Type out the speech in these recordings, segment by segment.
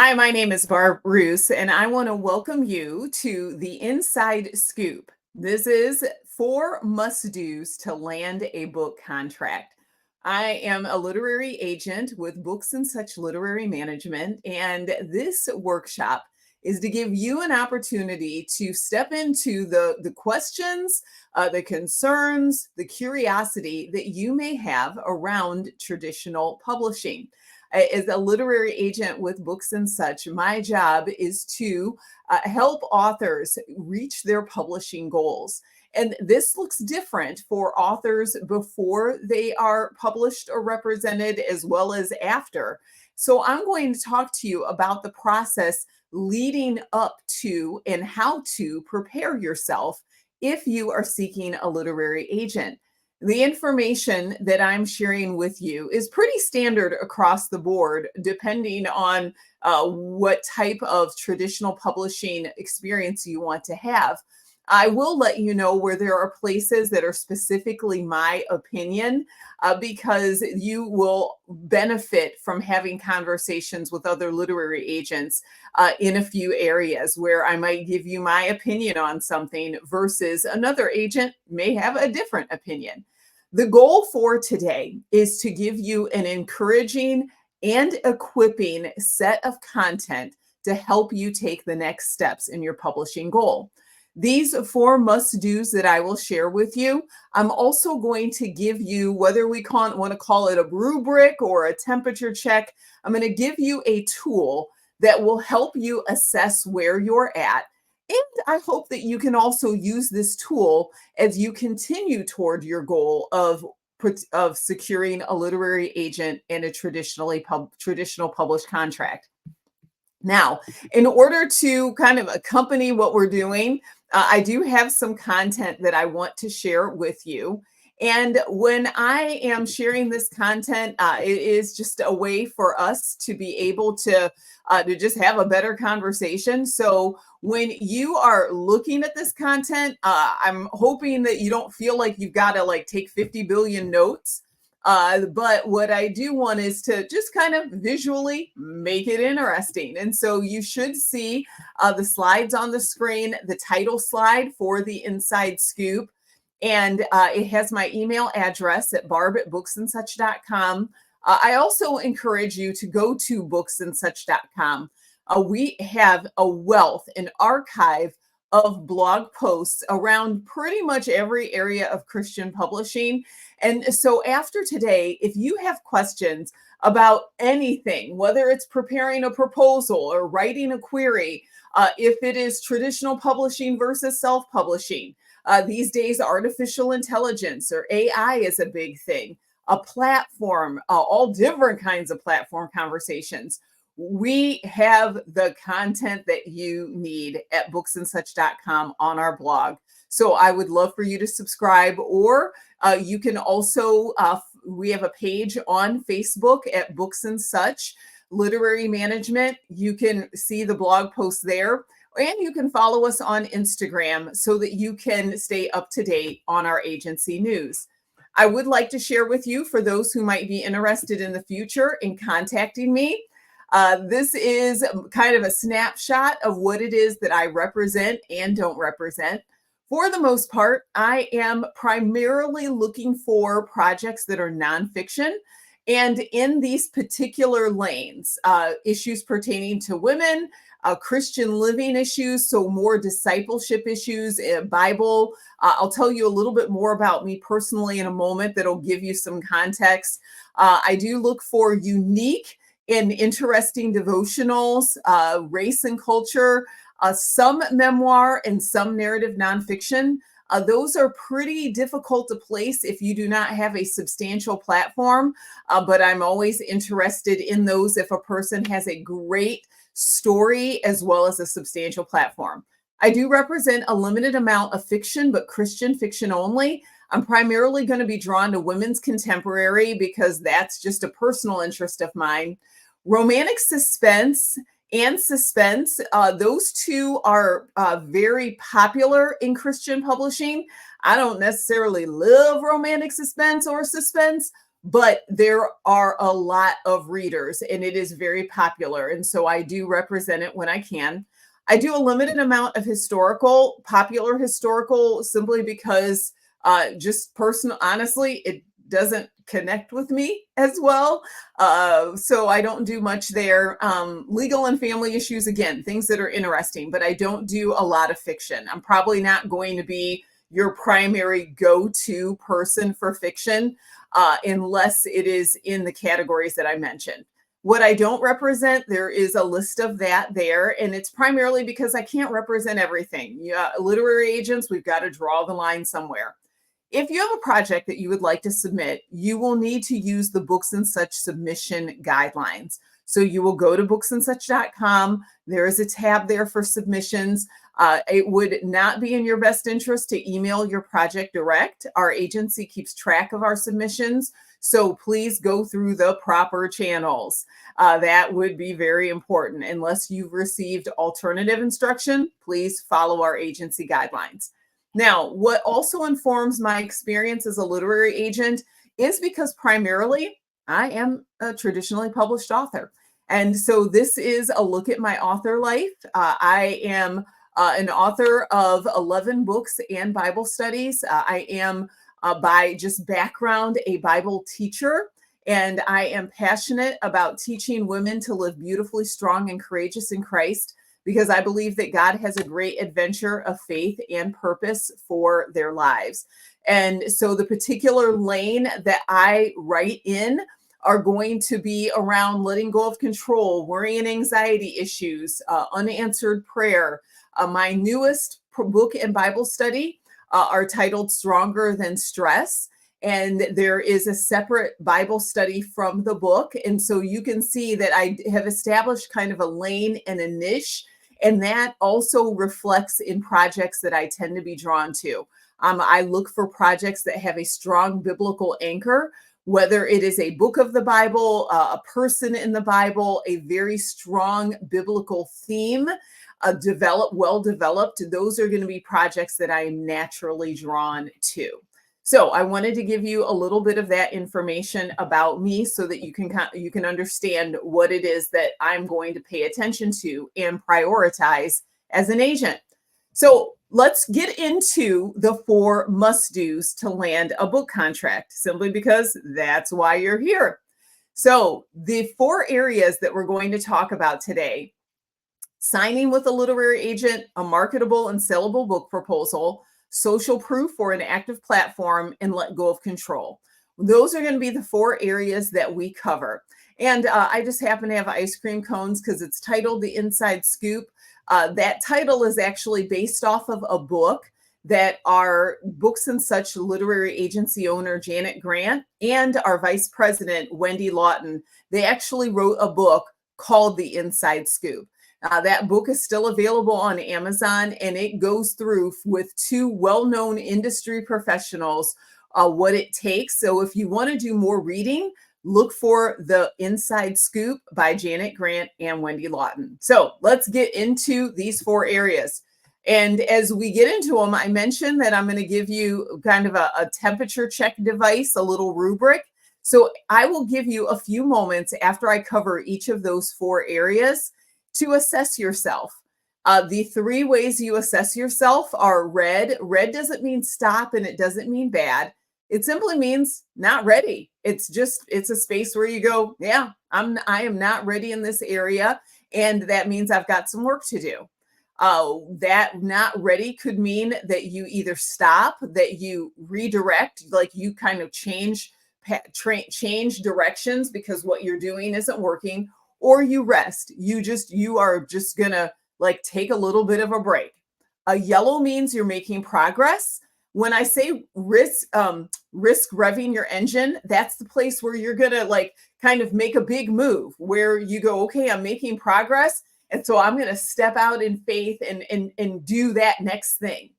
Hi, my name is Barb Roose, and I want to welcome you to the Inside Scoop. This is 4 must-dos to land a book contract. I am a literary agent with Books and Such Literary Management, and this workshop is to give you an opportunity to step into the questions, the concerns, the curiosity that you may have around traditional publishing. As a literary agent with Books and Such, my job is to help authors reach their publishing goals. And this looks different for authors before they are published or represented, as well as after. So, I'm going to talk to you about the process leading up to and how to prepare yourself if you are seeking a literary agent. The information that I'm sharing with you is pretty standard across the board, depending on what type of traditional publishing experience you want to have. I will let you know where there are places that are specifically my opinion, because you will benefit from having conversations with other literary agents in a few areas where I might give you my opinion on something versus another agent may have a different opinion. The goal for today is to give you an encouraging and equipping set of content to help you take the next steps in your publishing goal. These 4 must-dos that I will share with you, I'm also going to give you, whether we want to call it a rubric or a temperature check, I'm going to give you a tool that will help you assess where you're at. And I hope that you can also use this tool as you continue toward your goal of securing a literary agent and a traditional published contract. Now, in order to kind of accompany what we're doing, I do have some content that I want to share with you. And when I am sharing this content, it is just a way for us to be able to just have a better conversation. So when you are looking at this content, I'm hoping that you don't feel like you've got to like take 50 billion notes. But what I do want is to just kind of visually make it interesting. And so you should see the slides on the screen, the title slide for the Inside Scoop. And it has my email address at barb@booksandsuch.com. I also encourage you to go to booksandsuch.com. We have a wealth, an archive of blog posts around pretty much every area of Christian publishing. And so after today, if you have questions about anything, whether it's preparing a proposal or writing a query, if it is traditional publishing versus self-publishing, these days artificial intelligence or AI is a big thing, a platform, all different kinds of platform conversations. We have the content that you need at booksandsuch.com on our blog. So I would love for you to subscribe, or you can also, we have a page on Facebook at Books and Such Literary Management. You can see the blog post there, and you can follow us on Instagram so that you can stay up to date on our agency news. I would like to share with you, for those who might be interested in the future in contacting me, this is kind of a snapshot of what it is that I represent and don't represent. For the most part, I am primarily looking for projects that are nonfiction. And in these particular lanes, issues pertaining to women, Christian living issues, so more discipleship issues, Bible. I'll tell you a little bit more about me personally in a moment that'll give you some context. I do look for unique and interesting devotionals, race and culture, some memoir, and some narrative nonfiction. Those are pretty difficult to place if you do not have a substantial platform, but I'm always interested in those if a person has a great story as well as a substantial platform. I do represent a limited amount of fiction, but Christian fiction only. I'm primarily going to be drawn to women's contemporary because that's just a personal interest of mine. Romantic suspense and suspense, those two are very popular in Christian publishing. I don't necessarily love romantic suspense or suspense, but there are a lot of readers and it is very popular. And so I do represent it when I can. I do a limited amount of historical, popular historical, simply because just personal, honestly, it doesn't connect with me as well. So I don't do much there. Legal and family issues, again, things that are interesting, but I don't do a lot of fiction. I'm probably not going to be your primary go-to person for fiction unless it is in the categories that I mentioned. What I don't represent, there is a list of that there, and it's primarily because I can't represent everything. Yeah, literary agents, we've got to draw the line somewhere. If you have a project that you would like to submit, you will need to use the Books and Such submission guidelines. So you will go to booksandsuch.com. There is a tab there for submissions. It would not be in your best interest to email your project direct. Our agency keeps track of our submissions, so please go through the proper channels. That would be very important. Unless you've received alternative instruction, please follow our agency guidelines. Now, what also informs my experience as a literary agent is because primarily I am a traditionally published author. And so this is a look at my author life. I am an author of 11 books and Bible studies. I am, by just background, a Bible teacher. And I am passionate about teaching women to live beautifully strong and courageous in Christ, because I believe that God has a great adventure of faith and purpose for their lives. And so the particular lane that I write in are going to be around letting go of control, worry and anxiety issues, unanswered prayer. My newest book and Bible study are titled Stronger Than Stress. And there is a separate Bible study from the book. And so you can see that I have established kind of a lane and a niche. And that also reflects in projects that I tend to be drawn to. I look for projects that have a strong biblical anchor, whether it is a book of the Bible, a person in the Bible, a very strong biblical theme, well developed. Those are going to be projects that I am naturally drawn to. So I wanted to give you a little bit of that information about me so that you can understand what it is that I'm going to pay attention to and prioritize as an agent. So let's get into the 4 must-dos to land a book contract, simply because that's why you're here. So the 4 areas that we're going to talk about today: signing with a literary agent, a marketable and sellable book proposal, social proof or an active platform, and let go of control. Those are going to be the 4 areas that we cover. And I just happen to have ice cream cones because it's titled The Inside Scoop. That title is actually based off of a book that our Books and Such literary agency owner, Janet Grant, and our vice president, Wendy Lawton, they actually wrote a book called The Inside Scoop. That book is still available on Amazon, and it goes through with 2 well-known industry professionals what it takes. So if you want to do more reading, look for The Inside Scoop by Janet Grant and Wendy Lawton. So let's get into these 4 areas. And as we get into them, I mentioned that I'm going to give you kind of a temperature check device, a little rubric. So I will give you a few moments after I cover each of those 4 areas to assess yourself. The 3 ways you assess yourself are red. Red doesn't mean stop, and it doesn't mean bad. It simply means not ready. It's a space where you go, yeah, I am not ready in this area. And that means I've got some work to do. That not ready could mean that you either stop, that you redirect, like you kind of change directions because what you're doing isn't working, or you rest. You are just gonna like take a little bit of a break. A yellow means you're making progress. When I say risk revving your engine, that's the place where you're gonna like kind of make a big move where you go, okay, I'm making progress, and so I'm gonna step out in faith and do that next thing.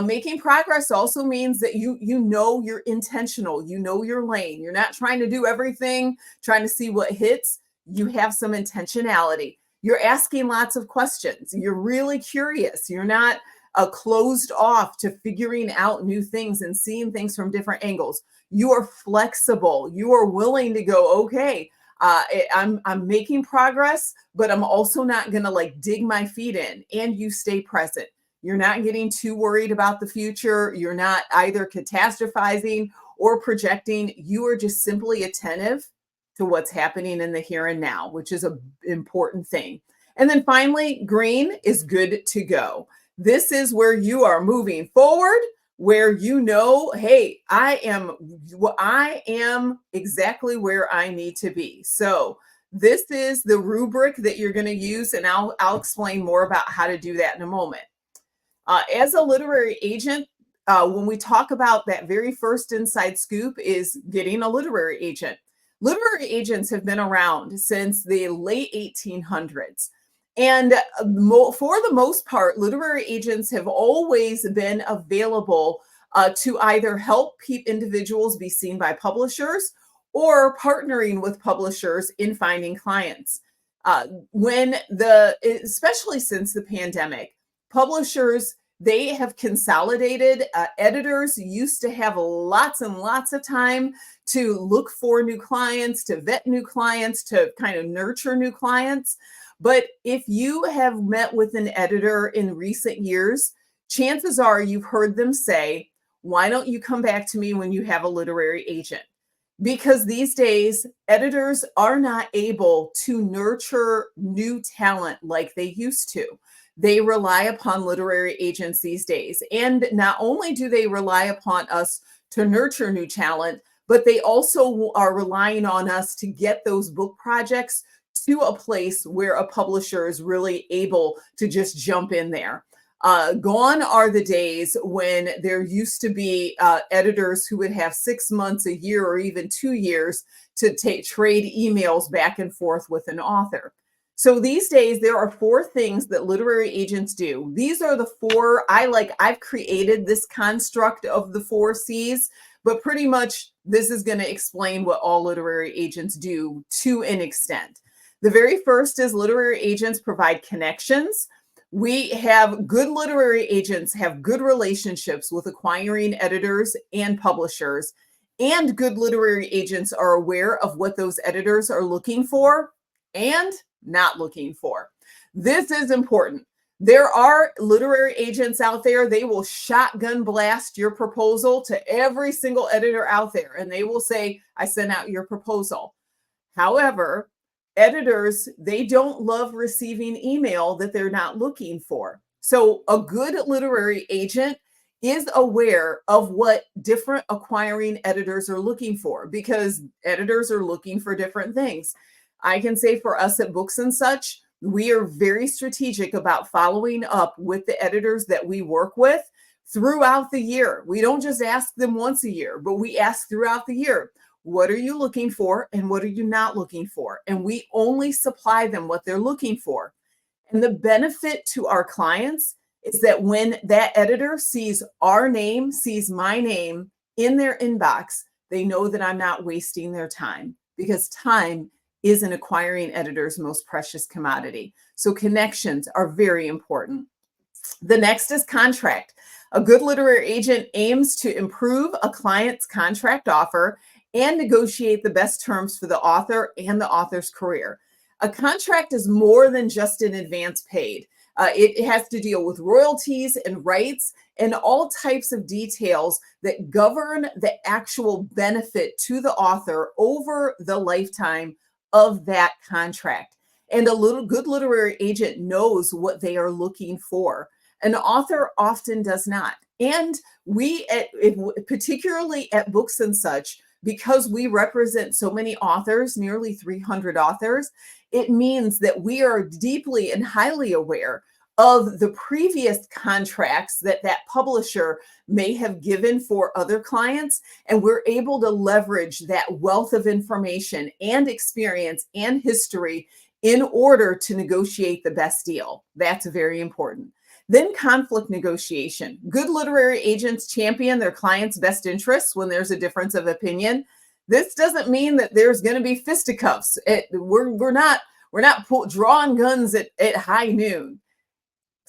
Making progress also means that you know you're intentional, you know your lane. You're not trying to do everything, trying to see what hits. You have some intentionality. You're asking lots of questions. You're really curious. You're not closed off to figuring out new things and seeing things from different angles. You are flexible. You are willing to go, okay, I'm making progress, but I'm also not going to like dig my feet in. And you stay present. You're not getting too worried about the future. You're not either catastrophizing or projecting. You are just simply attentive to what's happening in the here and now, which is an important thing. And then finally, green is good to go. This is where you are moving forward, where you know, hey, I am exactly where I need to be. So this is the rubric that you're going to use, and I'll explain more about how to do that in a moment. As a literary agent, when we talk about that very first inside scoop is getting a literary agent. Literary agents have been around since the late 1800s. And for the most part, literary agents have always been available to either help individuals be seen by publishers or partnering with publishers in finding clients. Especially since the pandemic, publishers, they have consolidated. Editors used to have lots and lots of time to look for new clients, to vet new clients, to kind of nurture new clients. But if you have met with an editor in recent years, chances are you've heard them say, why don't you come back to me when you have a literary agent? Because these days, editors are not able to nurture new talent like they used to. They rely upon literary agents these days. And not only do they rely upon us to nurture new talent, but they also are relying on us to get those book projects to a place where a publisher is really able to just jump in there. Gone are the days when there used to be editors who would have 6 months, a year, or even 2 years to trade emails back and forth with an author. So these days, there are 4 things that literary agents do. These are the 4 I've created this construct of the 4 C's, but pretty much this is going to explain what all literary agents do to an extent. The very first is literary agents provide connections. We have good literary agents have good relationships with acquiring editors and publishers, and good literary agents are aware of what those editors are looking for and not looking for. This is important. There are literary agents out there, they will shotgun blast your proposal to every single editor out there, and they will say, I sent out your proposal. However, editors, they don't love receiving email that they're not looking for. So a good literary agent is aware of what different acquiring editors are looking for, because editors are looking for different things. I can say for us at Books and Such, we are very strategic about following up with the editors that we work with throughout the year. We don't just ask them once a year, but we ask throughout the year. What are you looking for and what are you not looking for? And we only supply them what they're looking for. And the benefit to our clients is that when that editor sees our name, sees my name in their inbox, they know that I'm not wasting their time, because time is an acquiring editor's most precious commodity. So connections are very important. The next is contract. A good literary agent aims to improve a client's contract offer and negotiate the best terms for the author and the author's career. A contract is more than just an advance paid. It has to deal with royalties and rights and all types of details that govern the actual benefit to the author over the lifetime of that contract. And a good literary agent knows what they are looking for. An author often does not. And particularly at Books and Such, because we represent so many authors, nearly 300 authors, it means that we are deeply and highly aware of the previous contracts that that publisher may have given for other clients. And we're able to leverage that wealth of information and experience and history in order to negotiate the best deal. That's very important. Then conflict negotiation. Good literary agents champion their clients' best interests when there's a difference of opinion. This doesn't mean that there's going to be fisticuffs. We're not drawing guns at high noon.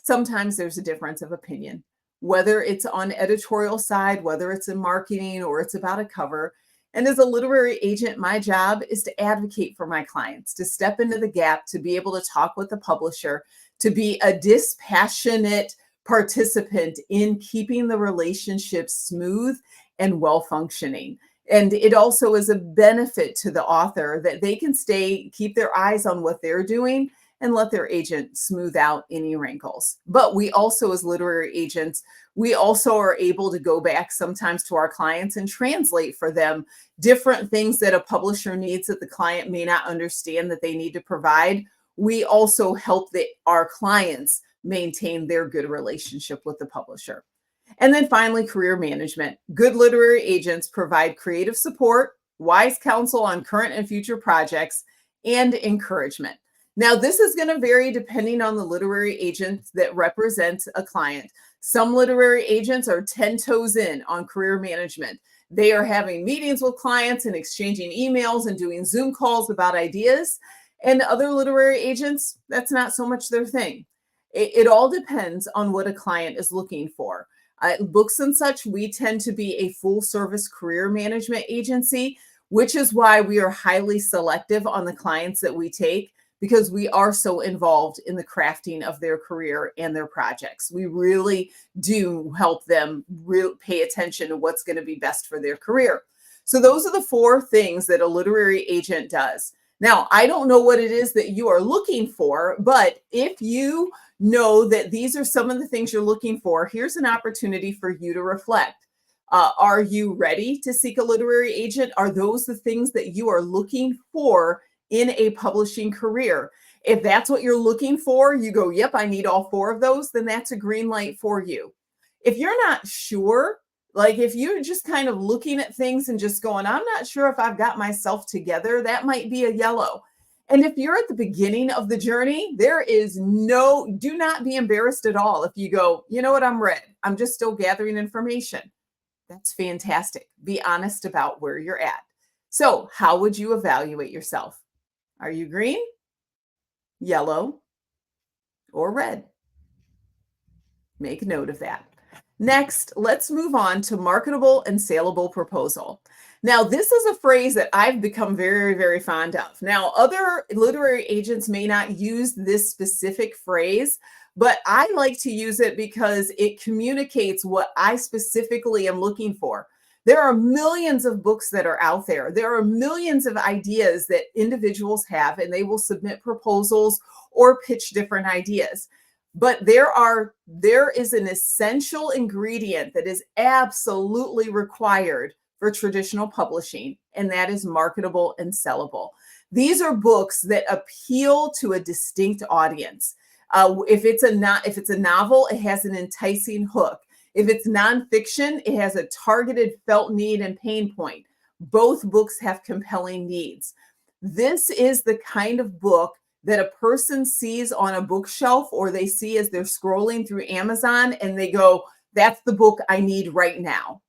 Sometimes there's a difference of opinion, whether it's on editorial side, whether it's in marketing or it's about a cover. And as a literary agent, my job is to advocate for my clients, to step into the gap, to be able to talk with the publisher, to be a dispassionate participant in keeping the relationship smooth and well functioning. And it also is a benefit to the author that they can keep their eyes on what they're doing and let their agent smooth out any wrinkles. But we also, as literary agents, we also are able to go back sometimes to our clients and translate for them different things that a publisher needs that the client may not understand that they need to provide. We also help our clients maintain their good relationship with the publisher. And then finally, career management. Good literary agents provide creative support, wise counsel on current and future projects, and encouragement. Now, this is going to vary depending on the literary agent that represents a client. Some literary agents are 10 toes in on career management. They are having meetings with clients and exchanging emails and doing Zoom calls about ideas. And other literary agents, that's not so much their thing. It all depends on what a client is looking for. Books and Such, we tend to be a full service career management agency, which is why we are highly selective on the clients that we take, because we are so involved in the crafting of their career and their projects. We really do help them pay attention to what's going to be best for their career. So those are the 4 things that a literary agent does. Now, I don't know what it is that you are looking for, but if you know that these are some of the things you're looking for, here's an opportunity for you to reflect. Are you ready to seek a literary agent? Are those the things that you are looking for in a publishing career? If that's what you're looking for, you go, yep, I need all 4 of those, then that's a green light for you. If you're not sure, like if you're just kind of looking at things and just going, I'm not sure if I've got myself together, that might be a yellow. And if you're at the beginning of the journey, do not be embarrassed at all. If you go, you know what, I'm red. I'm just still gathering information. That's fantastic. Be honest about where you're at. So how would you evaluate yourself? Are you green, yellow, or red? Make note of that. Next, let's move on to marketable and saleable proposal. Now, this is a phrase that I've become very, very fond of. Now, other literary agents may not use this specific phrase, but I like to use it because it communicates what I specifically am looking for. There are millions of books that are out there. There are millions of ideas that individuals have, and they will submit proposals or pitch different ideas. But there is an essential ingredient that is absolutely required for traditional publishing, and that is marketable and sellable. These are books that appeal to a distinct audience. If it's a novel, it has an enticing hook. If it's nonfiction, it has a targeted felt need and pain point. Both books have compelling needs. This is the kind of book that a person sees on a bookshelf, or they see as they're scrolling through Amazon and they go, that's the book I need right now.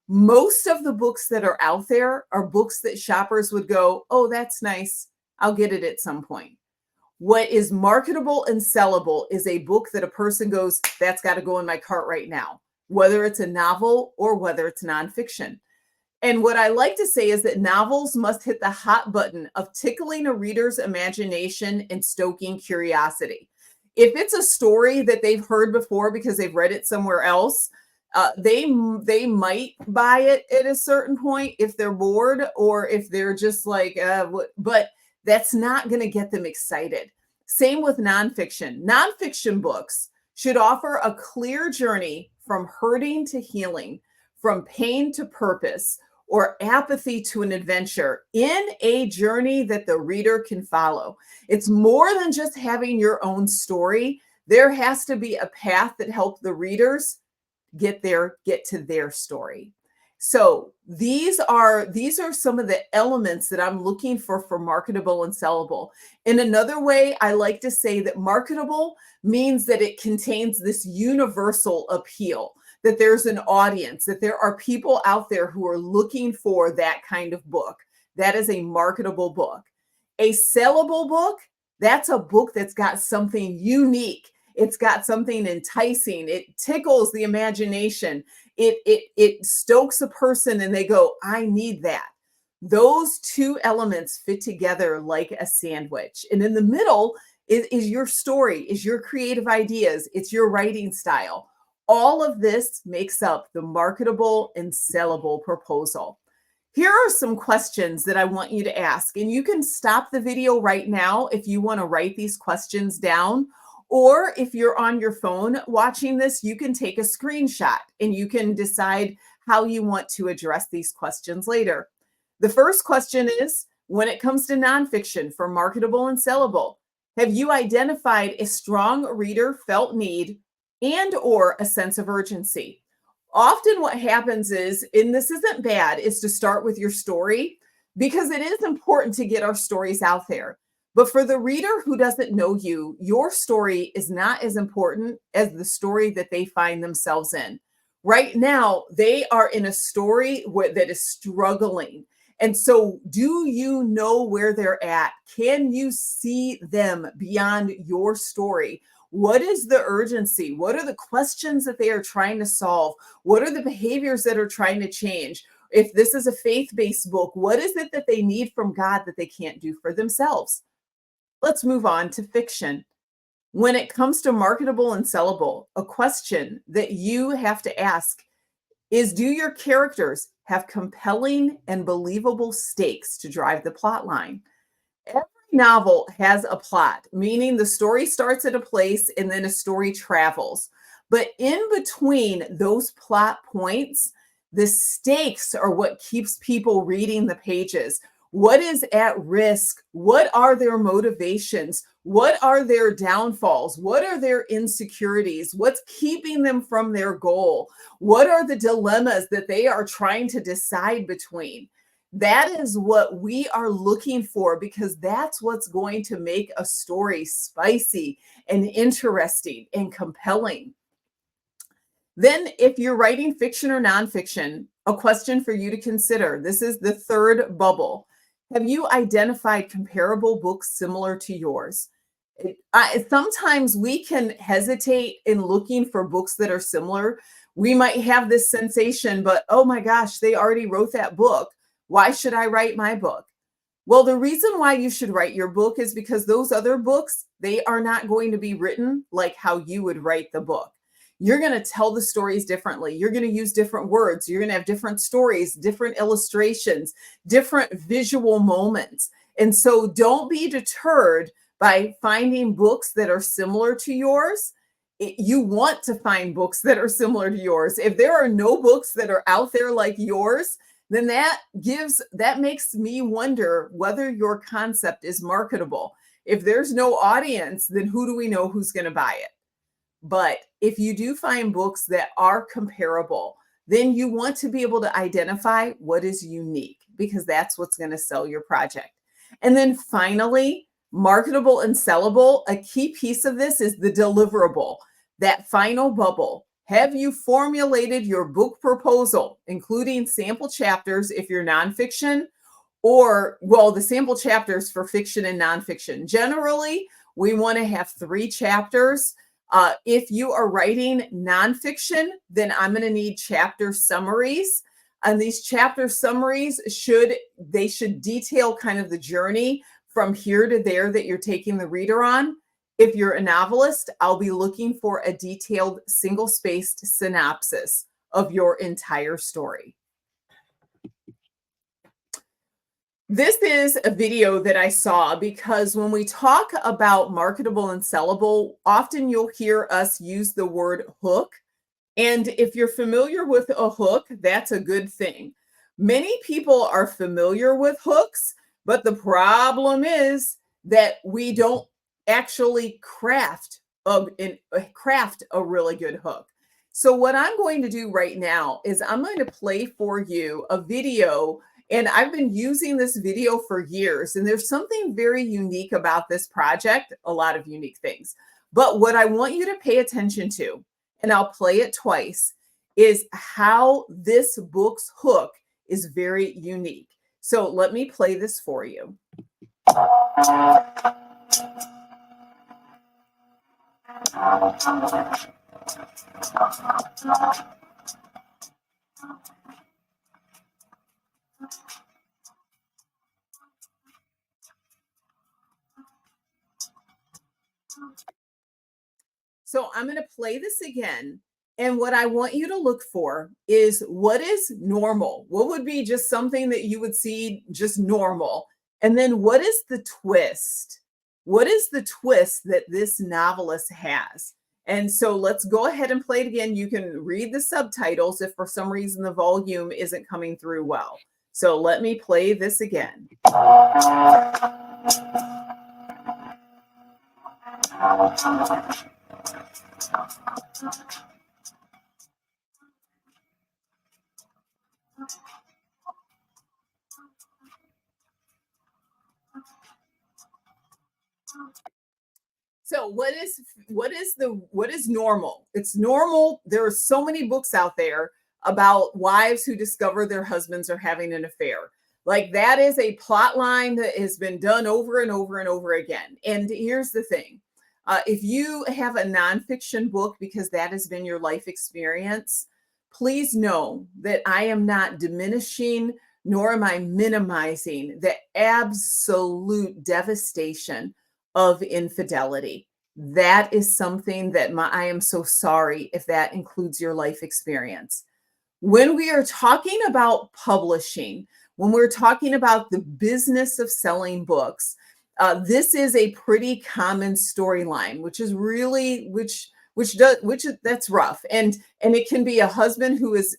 Most of the books that are out there are books that shoppers would go, oh, that's nice. I'll get it at some point. What is marketable and sellable is a book that a person goes, that's got to go in my cart right now, whether it's a novel or whether it's nonfiction. And what I like to say is that novels must hit the hot button of tickling a reader's imagination and stoking curiosity. If it's a story that they've heard before because they've read it somewhere else, they might buy it at a certain point if they're bored, or if they're just like, but that's not going to get them excited. Same with nonfiction. Nonfiction books should offer a clear journey from hurting to healing, from pain to purpose, or apathy to an adventure, in a journey that the reader can follow. It's more than just having your own story. There has to be a path that helps the readers get to their story. So these are some of the elements that I'm looking for marketable and sellable. In another way, I like to say that marketable means that it contains this universal appeal, that there's an audience, that there are people out there who are looking for that kind of book. That is a marketable book. A sellable book, that's a book that's got something unique. It's got something enticing. It tickles the imagination. It stokes a person and they go, I need that. Those two elements fit together like a sandwich. And in the middle is your story, is your creative ideas, it's your writing style. All of this makes up the marketable and sellable proposal. Here are some questions that I want you to ask, and you can stop the video right now if you want to write these questions down, or if you're on your phone watching this, you can take a screenshot and you can decide how you want to address these questions later. The first question is, when it comes to nonfiction for marketable and sellable, have you identified a strong reader felt need and or a sense of urgency? Often what happens is, and this isn't bad, is to start with your story because it is important to get our stories out there. But for the reader who doesn't know you, your story is not as important as the story that they find themselves in. Right now, they are in a story that is struggling. And so, do you know where they're at? Can you see them beyond your story? What is the urgency? What are the questions that they are trying to solve? What are the behaviors that are trying to change? If this is a faith-based book, what is it that they need from God that they can't do for themselves? Let's move on to fiction. When it comes to marketable and sellable, a question that you have to ask is, do your characters have compelling and believable stakes to drive the plot line? Every novel has a plot, meaning the story starts at a place and then a story travels. But in between those plot points, the stakes are what keeps people reading the pages. What is at risk? What are their motivations? What are their downfalls? What are their insecurities? What's keeping them from their goal? What are the dilemmas that they are trying to decide between? That is what we are looking for, because that's what's going to make a story spicy and interesting and compelling. Then, if you're writing fiction or nonfiction, a question for you to consider. This is the third bubble. Have you identified comparable books similar to yours? Sometimes we can hesitate in looking for books that are similar. We might have this sensation, but oh my gosh, they already wrote that book. Why should I write my book? Well, the reason why you should write your book is because those other books, they are not going to be written like how you would write the book. You're going to tell the stories differently. You're going to use different words. You're going to have different stories, different illustrations, different visual moments. And so don't be deterred by finding books that are similar to yours. You want to find books that are similar to yours. If there are no books that are out there like yours, then that makes me wonder whether your concept is marketable. If there's no audience, then who do we know who's going to buy it? But if you do find books that are comparable, then you want to be able to identify what is unique, because that's what's going to sell your project. And then finally, marketable and sellable, a key piece of this is the deliverable, that final bubble. Have you formulated your book proposal, including sample chapters if you're nonfiction, or, well, the sample chapters for fiction and nonfiction? Generally, we want to have 3 chapters. If you are writing nonfiction, then I'm going to need chapter summaries. And these chapter summaries should detail kind of the journey from here to there that you're taking the reader on. If you're a novelist, I'll be looking for a detailed single-spaced synopsis of your entire story. This is a video that I saw because when we talk about marketable and sellable, often you'll hear us use the word hook. And if you're familiar with a hook, that's a good thing. Many people are familiar with hooks, but the problem is that we don't actually craft a really good hook. So what I'm going to do right now is I'm going to play for you a video, and I've been using this video for years, and there's something very unique about this project, a lot of unique things. But what I want you to pay attention to, and I'll play it twice, is how this book's hook is very unique. So let me play this for you. So I'm going to play this again. And what I want you to look for is what is normal? What would be just something that you would see just normal? And then what is the twist? What is the twist that this novelist has? And so let's go ahead and play it again. You can read the subtitles if for some reason the volume isn't coming through well. So let me play this again. So what is normal? It's normal. There are so many books out there about wives who discover their husbands are having an affair. Like that is a plot line that has been done over and over and over again. And here's the thing. If you have a nonfiction book because that has been your life experience, please know that I am not diminishing nor am I minimizing the absolute devastation of infidelity. That is something that I am so sorry if that includes your life experience. When we are talking about publishing, when we're talking about the business of selling books, this is a pretty common storyline, which is really that's rough, and it can be a husband who is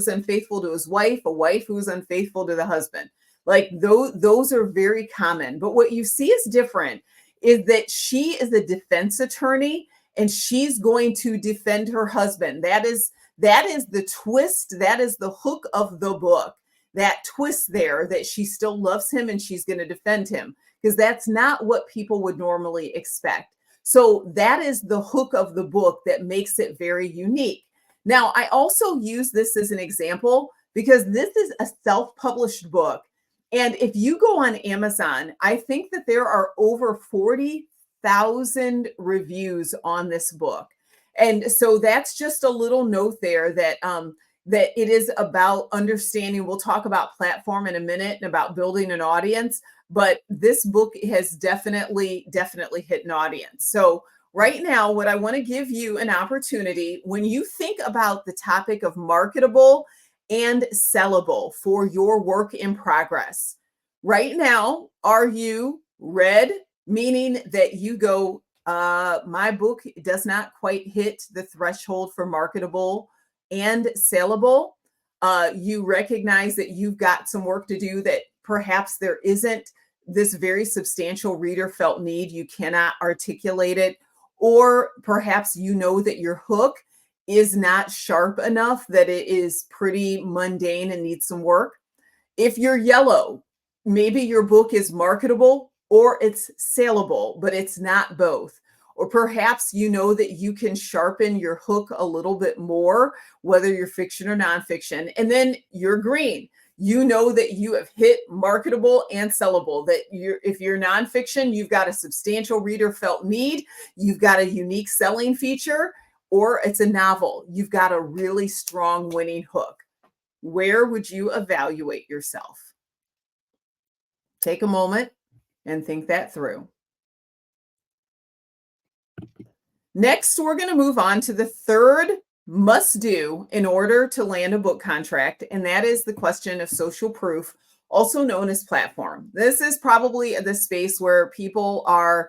unfaithful to his wife, a wife who is unfaithful to the husband. Like those are very common. But what you see is different is that she is a defense attorney and she's going to defend her husband. That is the twist. That is the hook of the book. That twist there that she still loves him and she's going to defend him because that's not what people would normally expect. So that is the hook of the book that makes it very unique. Now, I also use this as an example because this is a self-published book. And if you go on Amazon, I think that there are over 40,000 reviews on this book. And so that's just a little note there that that it is about understanding. We'll talk about platform in a minute and about building an audience, but this book has definitely hit an audience. So right now, what I want to give you an opportunity when you think about the topic of marketable and sellable for your work in progress. Right now, are you red, meaning that you go, my book does not quite hit the threshold for marketable and saleable? You recognize that you've got some work to do, that perhaps there isn't this very substantial reader felt need, you cannot articulate it, or perhaps you know that your hook is not sharp enough, that it is pretty mundane and needs some work. If you're yellow, maybe your book is marketable or it's saleable, but it's not both. Or perhaps you know that you can sharpen your hook a little bit more, whether you're fiction or nonfiction. And then you're green. You know that you have hit marketable and sellable, that if you're nonfiction, you've got a substantial reader felt need, you've got a unique selling feature, or it's a novel, you've got a really strong winning hook. Where would you evaluate yourself? Take a moment and think that through. Next, we're going to move on to the third must do in order to land a book contract, and that is the question of social proof, also known as platform. This is probably the space where people are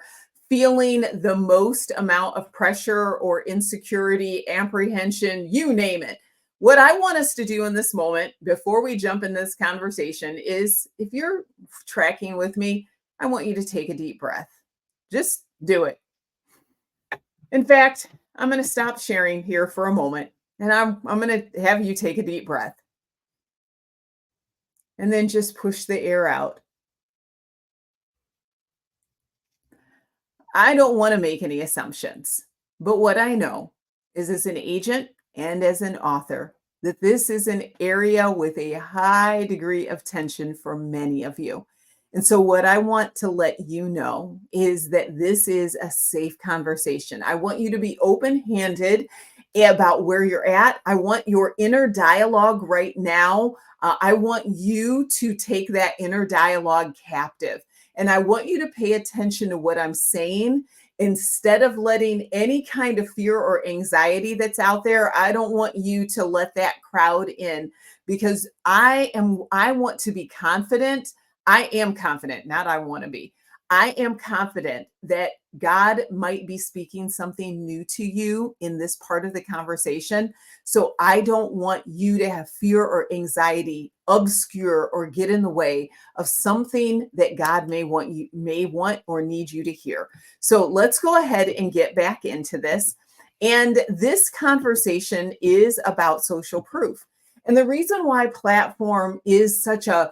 feeling the most amount of pressure or insecurity, apprehension, you name it. What I want us to do in this moment, before we jump in this conversation, is if you're tracking with me, I want you to take a deep breath. Just do it. In fact, I'm going to stop sharing here for a moment, and I'm going to have you take a deep breath. And then just push the air out. I don't want to make any assumptions, but what I know is, as an agent and as an author, that this is an area with a high degree of tension for many of you. And so, what I want to let you know is that this is a safe conversation. I want you to be open handed about where you're at. I want your inner dialogue right now. I want you to take that inner dialogue captive. And I want you to pay attention to what I'm saying instead of letting any kind of fear or anxiety that's out there. I don't want you to let that crowd in because I want to be confident. I am confident, not I want to be. I am confident that God might be speaking something new to you in this part of the conversation. So I don't want you to have fear or anxiety obscure or get in the way of something that God may want or need you to hear. So let's go ahead and get back into this. And this conversation is about social proof. And the reason why platform is such a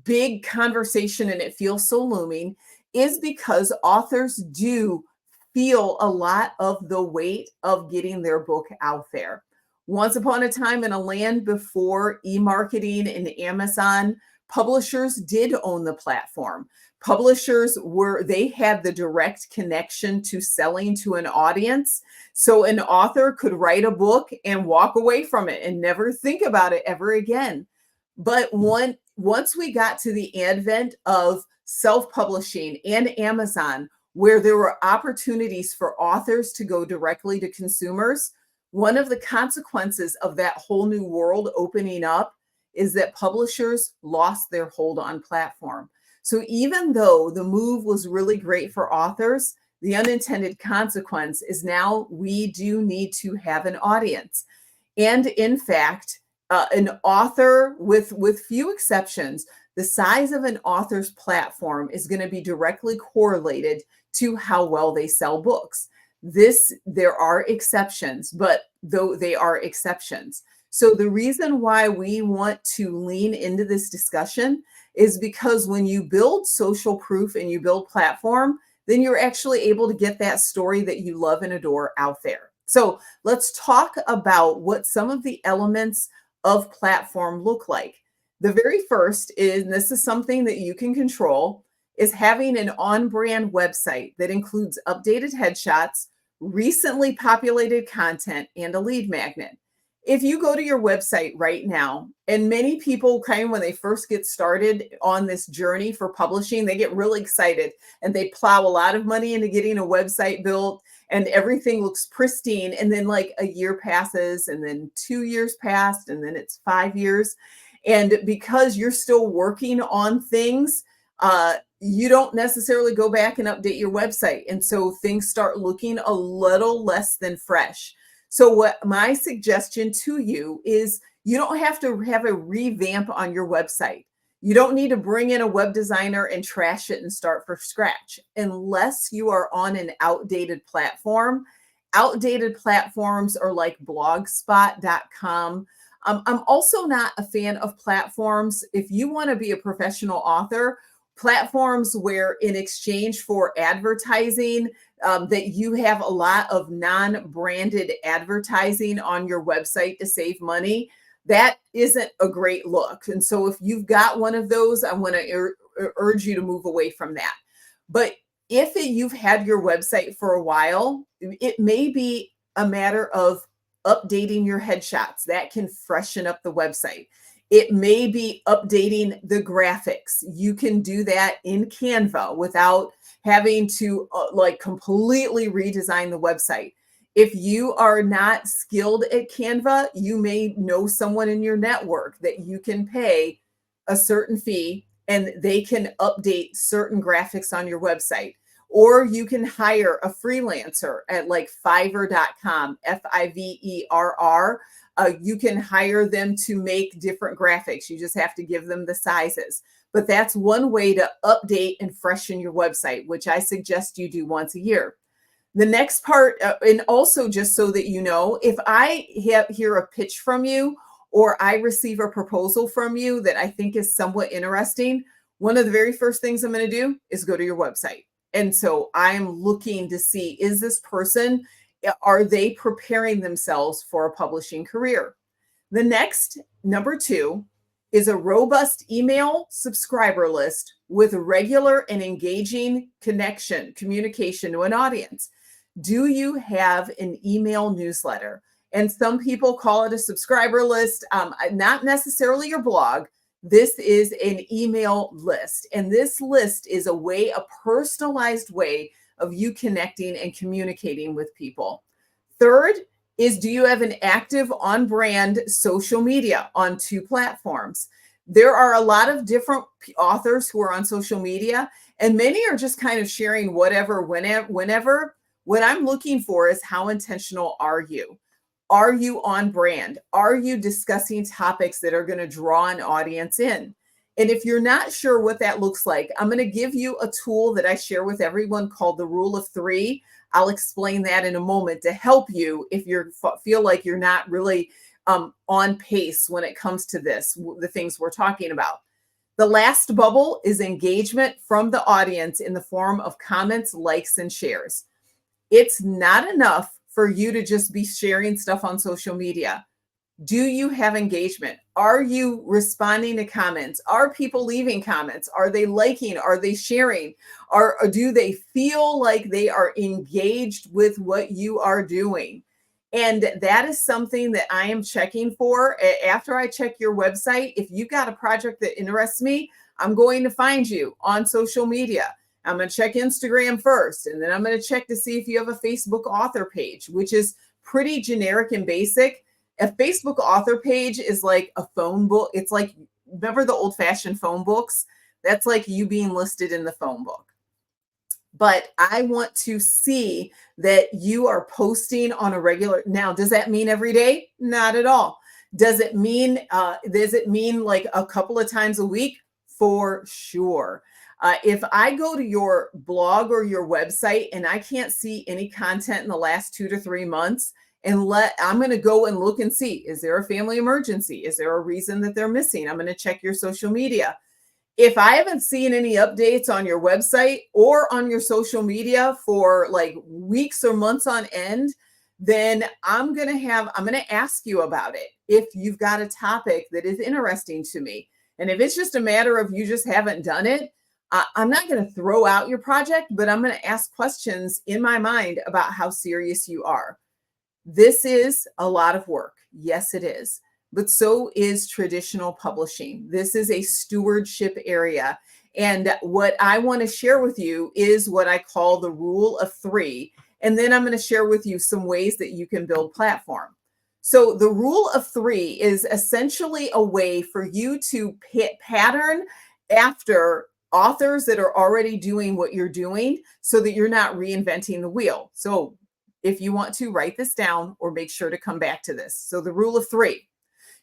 big conversation and it feels so looming is because authors do feel a lot of the weight of getting their book out there. Once upon a time in a land before e-marketing and Amazon, publishers did own the platform. They had the direct connection to selling to an audience. So an author could write a book and walk away from it and never think about it ever again. But once we got to the advent of self-publishing and Amazon, where there were opportunities for authors to go directly to consumers, one of the consequences of that whole new world opening up is that publishers lost their hold on platform. So even though the move was really great for authors, the unintended consequence is now we do need to have an audience. And in fact, an author, with few exceptions, the size of an author's platform is going to be directly correlated to how well they sell books. There are exceptions, but though they are exceptions. So the reason why we want to lean into this discussion is because when you build social proof and you build platform, then you're actually able to get that story that you love and adore out there. So let's talk about what some of the elements of platform look like. The very first is, and this is something that you can control, is having an on-brand website that includes updated headshots, recently populated content, and a lead magnet. If you go to your website right now, and many people kind of when they first get started on this journey for publishing, they get really excited and they plow a lot of money into getting a website built and everything looks pristine. And then like a year passes and then 2 years passed and then it's 5 years. And because you're still working on things, you don't necessarily go back and update your website. And so things start looking a little less than fresh. So what my suggestion to you is you don't have to have a revamp on your website. You don't need to bring in a web designer and trash it and start from scratch unless you are on an outdated platform. Outdated platforms are like blogspot.com. I'm also not a fan of platforms. If you want to be a professional author, platforms where in exchange for advertising, that you have a lot of non-branded advertising on your website to save money, that isn't a great look. And so if you've got one of those, I want to urge you to move away from that. But if you've had your website for a while, it may be a matter of updating your headshots. That can freshen up the website. It may be updating the graphics. You can do that in Canva without having to like completely redesign the website. If you are not skilled at Canva, you may know someone in your network that you can pay a certain fee and they can update certain graphics on your website. Or you can hire a freelancer at like fiverr.com, Fiverr. You can hire them to make different graphics. You just have to give them the sizes. But that's one way to update and freshen your website, which I suggest you do once a year. The next part, and also just so that you know, if I hear a pitch from you or I receive a proposal from you that I think is somewhat interesting, one of the very first things I'm going to do is go to your website. And so I'm looking to see, is this person, are they preparing themselves for a publishing career? The next, number two, is a robust email subscriber list with regular and engaging communication to an audience. Do you have an email newsletter? And some people call it a subscriber list, not necessarily your blog. This is an email list. And this list is a personalized way of you connecting and communicating with people. Third is, do you have an active on-brand social media on 2 platforms? There are a lot of different authors who are on social media, and many are just kind of sharing whatever, whenever. What I'm looking for is, how intentional are you? Are you on brand? Are you discussing topics that are going to draw an audience in? And if you're not sure what that looks like, I'm going to give you a tool that I share with everyone called the Rule of 3. I'll explain that in a moment to help you if you feel like you're not really on pace when it comes to the things we're talking about. The last bubble is engagement from the audience in the form of comments, likes, and shares. It's not enough for you to just be sharing stuff on social media. Do you have engagement? Are you responding to comments? Are people leaving comments? Are they liking? Are they sharing? Or do they feel like they are engaged with what you are doing? And that is something that I am checking for. After I check your website, if you've got a project that interests me, I'm going to find you on social media. I'm going to check Instagram first, and then I'm going to check to see if you have a Facebook author page, which is pretty generic and basic. A Facebook author page is like a phone book. It's like, remember the old-fashioned phone books? That's like you being listed in the phone book. But I want to see that you are posting on a regular. Now, does that mean every day? Not at all. Does it mean like a couple of times a week? For sure. If I go to your blog or your website and I can't see any content in the last 2 to 3 months, I'm going to go and look and see, is there a family emergency? Is there a reason that they're missing? I'm going to check your social media. If I haven't seen any updates on your website or on your social media for like weeks or months on end, then I'm going to ask you about it. If you've got a topic that is interesting to me, and if it's just a matter of you just haven't done it, I'm not going to throw out your project, but I'm going to ask questions in my mind about how serious you are. This is a lot of work. Yes, it is. But so is traditional publishing. This is a stewardship area. And what I want to share with you is what I call the Rule of 3. And then I'm going to share with you some ways that you can build platform. So the Rule of 3 is essentially a way for you to pattern after authors that are already doing what you're doing so that you're not reinventing the wheel. So if you want to, write this down or make sure to come back to this. So the Rule of 3.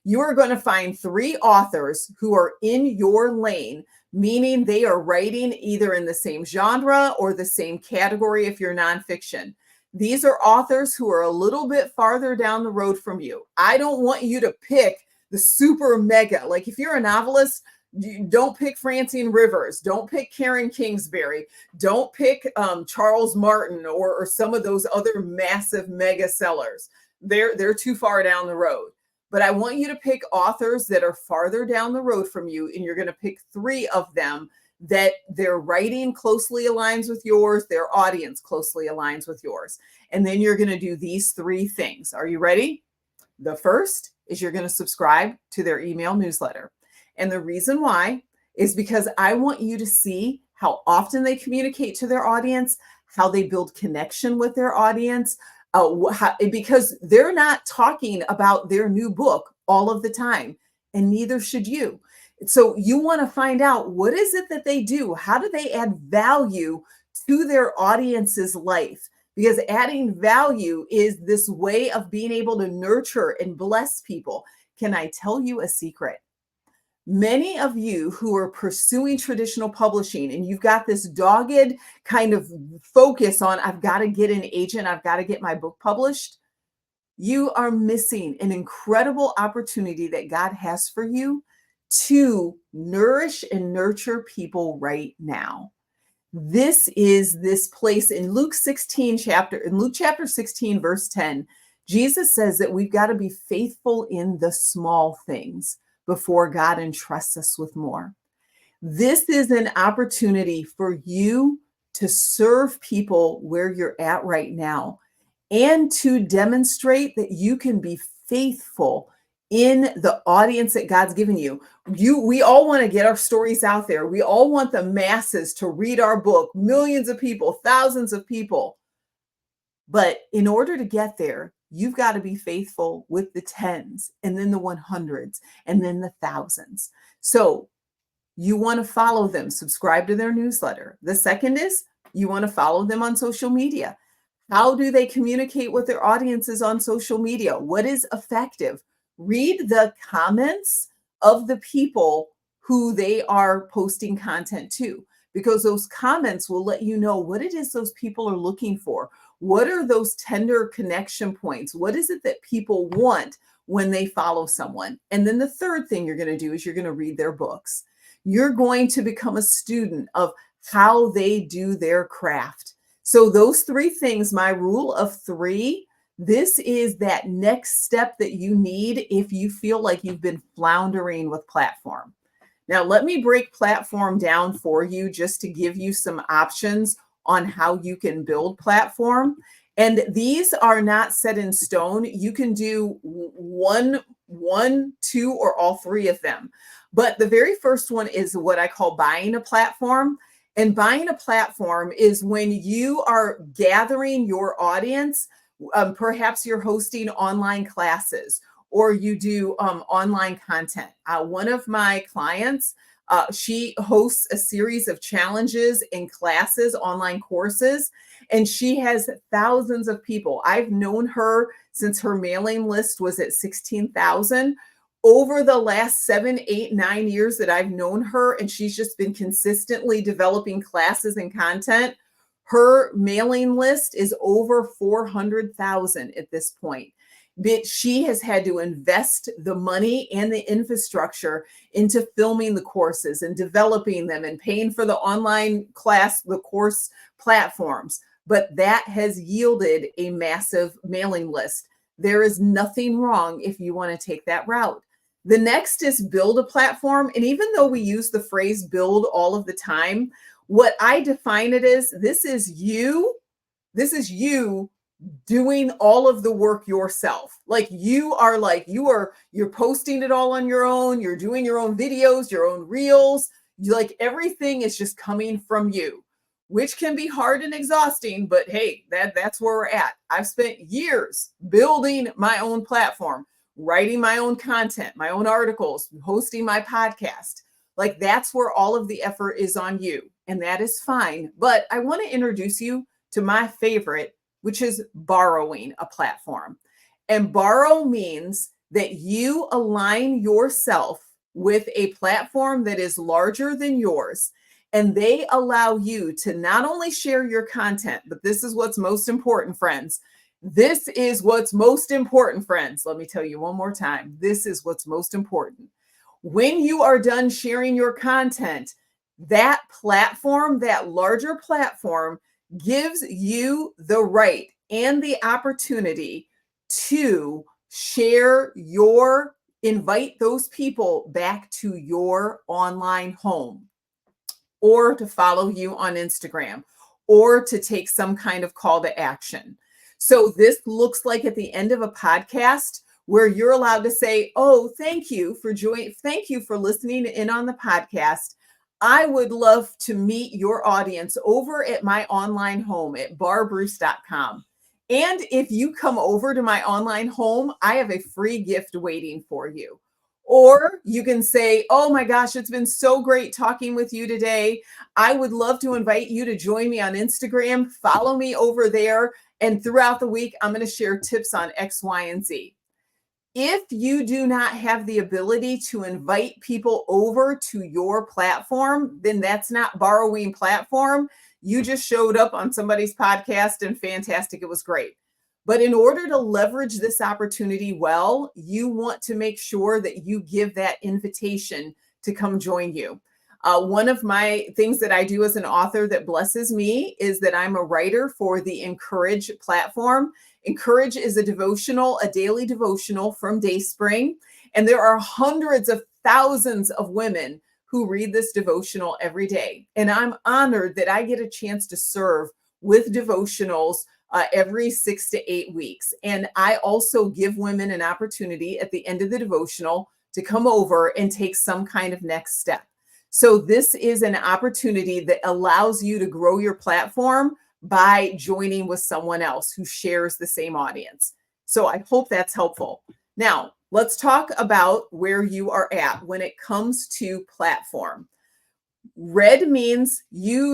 You are going to find 3 authors who are in your lane, meaning they are writing either in the same genre or the same category if you're nonfiction. These are authors who are a little bit farther down the road from you. I don't want you to pick the super mega. Like if you're a novelist, don't pick Francine Rivers. Don't pick Karen Kingsbury. Don't pick Charles Martin or some of those other massive mega sellers. They're too far down the road. But I want you to pick authors that are farther down the road from you, and you're going to pick 3 of them that their writing closely aligns with yours, their audience closely aligns with yours. And then you're going to do these 3 things. Are you ready? The first is you're going to subscribe to their email newsletter. And the reason why is because I want you to see how often they communicate to their audience, how they build connection with their audience, because they're not talking about their new book all of the time, and neither should you. So you want to find out, what is it that they do? How do they add value to their audience's life? Because adding value is this way of being able to nurture and bless people. Can I tell you a secret? Many of you who are pursuing traditional publishing and you've got this dogged kind of focus on, I've got to get an agent, I've got to get my book published, you are missing an incredible opportunity that God has for you to nourish and nurture people right now. This is this place in Luke chapter 16, verse 10, Jesus says that we've got to be faithful in the small things. before God entrusts us with more. This is an opportunity for you to serve people where you're at right now and to demonstrate that you can be faithful in the audience that God's given you. We all want to get our stories out there. We all want the masses to read our book, millions of people, thousands of people. But in order to get there, you've got to be faithful with the tens and then the 100s and then the thousands. So you want to follow them, subscribe to their newsletter. The second is you want to follow them on social media. How do they communicate with their audiences on social media? What is effective? Read the comments of the people who they are posting content to, because those comments will let you know what it is those people are looking for. What are those tender connection points? What is it that people want when they follow someone? And then the third thing you're going to do is you're going to read their books. You're going to become a student of how they do their craft. So those three things, my rule of three, this is that next step that you need if you feel like you've been floundering with platform. Now, let me break platform down for you just to give you some options on how you can build platform. And these are not set in stone. You can do one, two, or all three of them. But the very first one is what I call buying a platform. And buying a platform is when you are gathering your audience. Perhaps you're hosting online classes or you do online content. One of my clients, she hosts a series of challenges and classes, online courses, and she has thousands of people. I've known her since her mailing list was at 16,000. Over the last 7, 8, 9 years that I've known her, and she's just been consistently developing classes and content, her mailing list is over 400,000 at this point. But she has had to invest the money and the infrastructure into filming the courses and developing them and paying for the online class, the course platforms. But that has yielded a massive mailing list. There is nothing wrong if you want to take that route. The next is build a platform. And even though we use the phrase build all of the time, what I define it as, this is you doing all of the work yourself. You're posting it all on your own. You're doing your own videos, your own reels. Everything is just coming from you, which can be hard and exhausting, but hey, that's where we're at. I've spent years building my own platform, writing my own content, my own articles, hosting my podcast. That's where all of the effort is on you, and that is fine. But I want to introduce you to my favorite, which is borrowing a platform. And borrow means that you align yourself with a platform that is larger than yours, and they allow you to not only share your content, but this is what's most important, friends. This is what's most important, friends. Let me tell you one more time. This is what's most important. When you are done sharing your content, that platform, that larger platform, gives you the right and the opportunity to invite those people back to your online home, or to follow you on Instagram, or to take some kind of call to action. So this looks like at the end of a podcast where you're allowed to say, oh, thank you for listening in on the podcast. I would love to meet your audience over at my online home at barbroose.com. And if you come over to my online home, I have a free gift waiting for you. Or you can say, oh my gosh, it's been so great talking with you today. I would love to invite you to join me on Instagram. Follow me over there. And throughout the week, I'm going to share tips on X, Y, and Z. If you do not have the ability to invite people over to your platform, then that's not borrowing platform. You just showed up on somebody's podcast and fantastic. It was great. But in order to leverage this opportunity well, you want to make sure that you give that invitation to come join you. One of my things that I do as an author that blesses me is that I'm a writer for the Encourage platform. Encourage is a daily devotional from Dayspring. And there are hundreds of thousands of women who read this devotional every day. And I'm honored that I get a chance to serve with devotionals every 6 to 8 weeks. And I also give women an opportunity at the end of the devotional to come over and take some kind of next step. So this is an opportunity that allows you to grow your platform by joining with someone else who shares the same audience. So I hope that's helpful. Now, let's talk about where you are at when it comes to platform. Red means you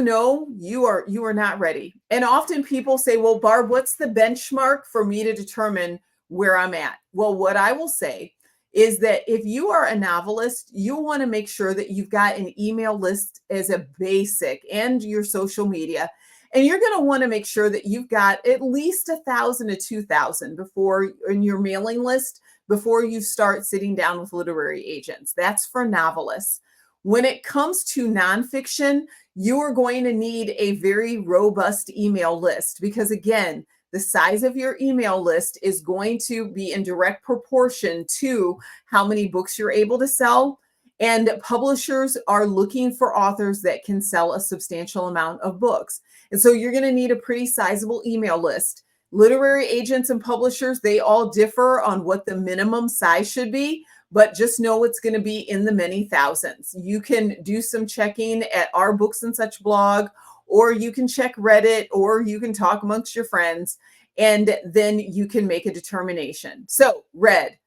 are not ready. And often people say, "Well, Barb, what's the benchmark for me to determine where I'm at?" Well, what I will say is that if you are a novelist, you'll want to make sure that you've got an email list as a basic and your social media. And you're going to want to make sure that you've got at least 1,000 to 2,000 before in your mailing list before you start sitting down with literary agents. That's for novelists. When it comes to nonfiction, you are going to need a very robust email list because, again, the size of your email list is going to be in direct proportion to how many books you're able to sell. And publishers are looking for authors that can sell a substantial amount of books. And so you're going to need a pretty sizable email list. Literary agents and publishers, they all differ on what the minimum size should be, but just know it's going to be in the many thousands. You can do some checking at our Books and Such blog, or you can check Reddit, or you can talk amongst your friends, and then you can make a determination. So, red,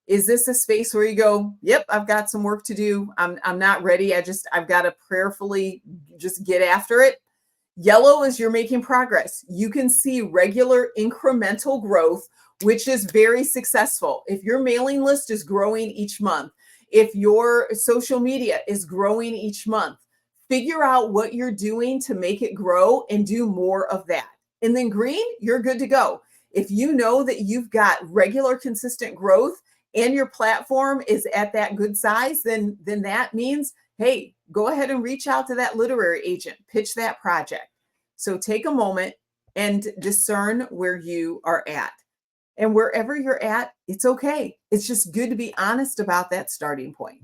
is this a space where you go, "Yep, I've got some work to do. I'm not ready. I've got to prayerfully just get after it"? Yellow is you're making progress. You can see regular incremental growth, which is very successful. If your mailing list is growing each month, if your social media is growing each month, figure out what you're doing to make it grow and do more of that. And then green, you're good to go. If you know that you've got regular, consistent growth and your platform is at that good size, then that means, hey, go ahead and reach out to that literary agent, pitch that project. So take a moment and discern where you are at. And wherever you're at, it's okay. It's just good to be honest about that starting point.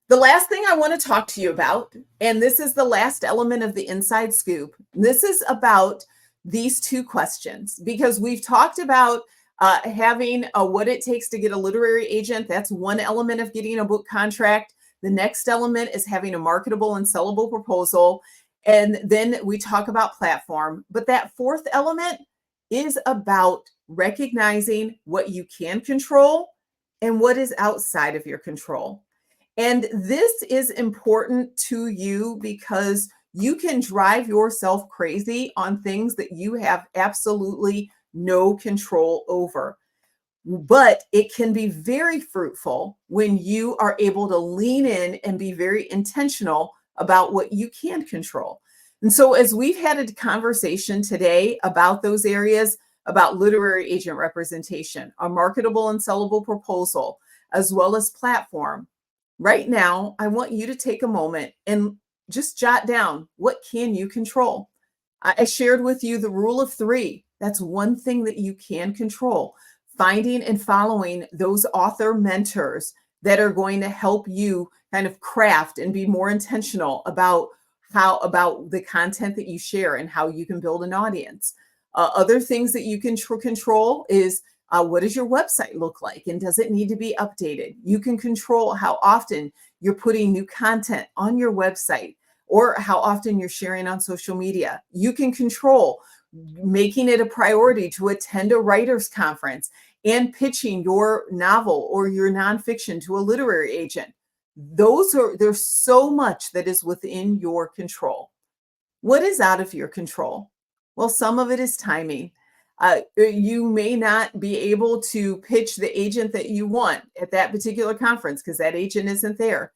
The last thing I want to talk to you about, and this is the last element of the inside scoop, this is about these two questions, because we've talked about having what it takes to get a literary agent. That's one element of getting a book contract. The next element is having a marketable and sellable proposal. And then we talk about platform. But that fourth element is about recognizing what you can control and what is outside of your control. And this is important to you because you can drive yourself crazy on things that you have absolutely no control over. But it can be very fruitful when you are able to lean in and be very intentional about what you can control. And so as we've had a conversation today about those areas, about literary agent representation, a marketable and sellable proposal, as well as platform, right now, I want you to take a moment and just jot down, what can you control? I shared with you the rule of 3. That's one thing that you can control. Finding and following those author mentors that are going to help you kind of craft and be more intentional about the content that you share and how you can build an audience. Other things that you can control is what does your website look like, and does it need to be updated? You can control how often you're putting new content on your website or how often you're sharing on social media. You can control making it a priority to attend a writer's conference and pitching your novel or your nonfiction to a literary agent. There's so much that is within your control. What is out of your control? Well, some of it is timing. You may not be able to pitch the agent that you want at that particular conference because that agent isn't there.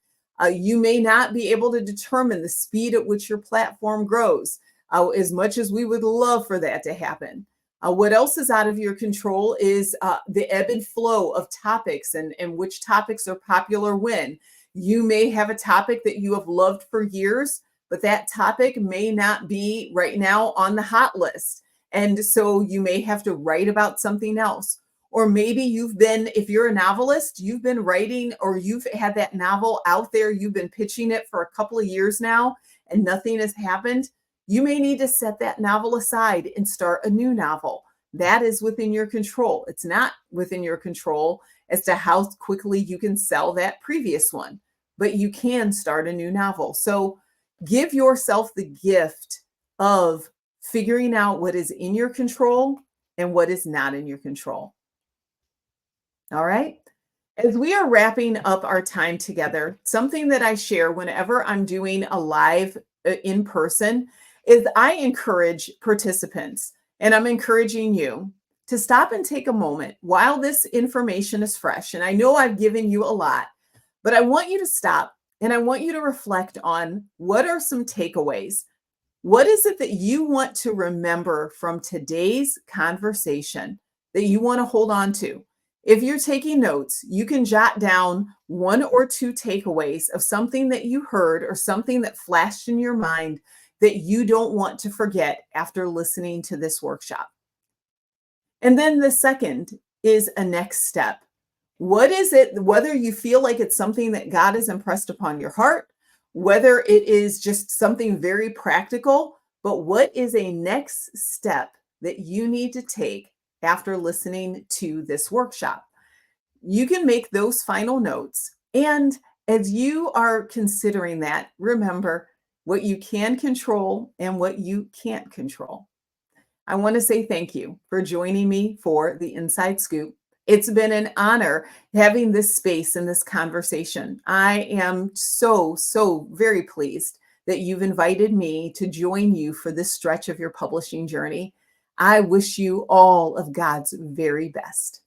You may not be able to determine the speed at which your platform grows, as much as we would love for that to happen. What else is out of your control is the ebb and flow of topics and which topics are popular when. You may have a topic that you have loved for years, but that topic may not be right now on the hot list. And so you may have to write about something else. Or maybe you've been, if you're a novelist, you've been writing or you've had that novel out there, you've been pitching it for a couple of years now and nothing has happened. You may need to set that novel aside and start a new novel. That is within your control. It's not within your control as to how quickly you can sell that previous one, but you can start a new novel. So give yourself the gift of figuring out what is in your control and what is not in your control. All right. As we are wrapping up our time together, something that I share whenever I'm doing a live in person is I encourage participants, and I'm encouraging you to stop and take a moment while this information is fresh. And I know I've given you a lot, but I want you to stop and I want you to reflect on what are some takeaways. What is it that you want to remember from today's conversation that you want to hold on to? If you're taking notes, you can jot down one or two takeaways of something that you heard or something that flashed in your mind that you don't want to forget after listening to this workshop. And then the second is a next step. What is it, whether you feel like it's something that God has impressed upon your heart, whether it is just something very practical, but what is a next step that you need to take after listening to this workshop? You can make those final notes. And as you are considering that, remember what you can control and what you can't control. I want to say thank you for joining me for the Inside Scoop. It's been an honor having this space and this conversation. I am so very pleased that you've invited me to join you for this stretch of your publishing journey. I wish you all of God's very best.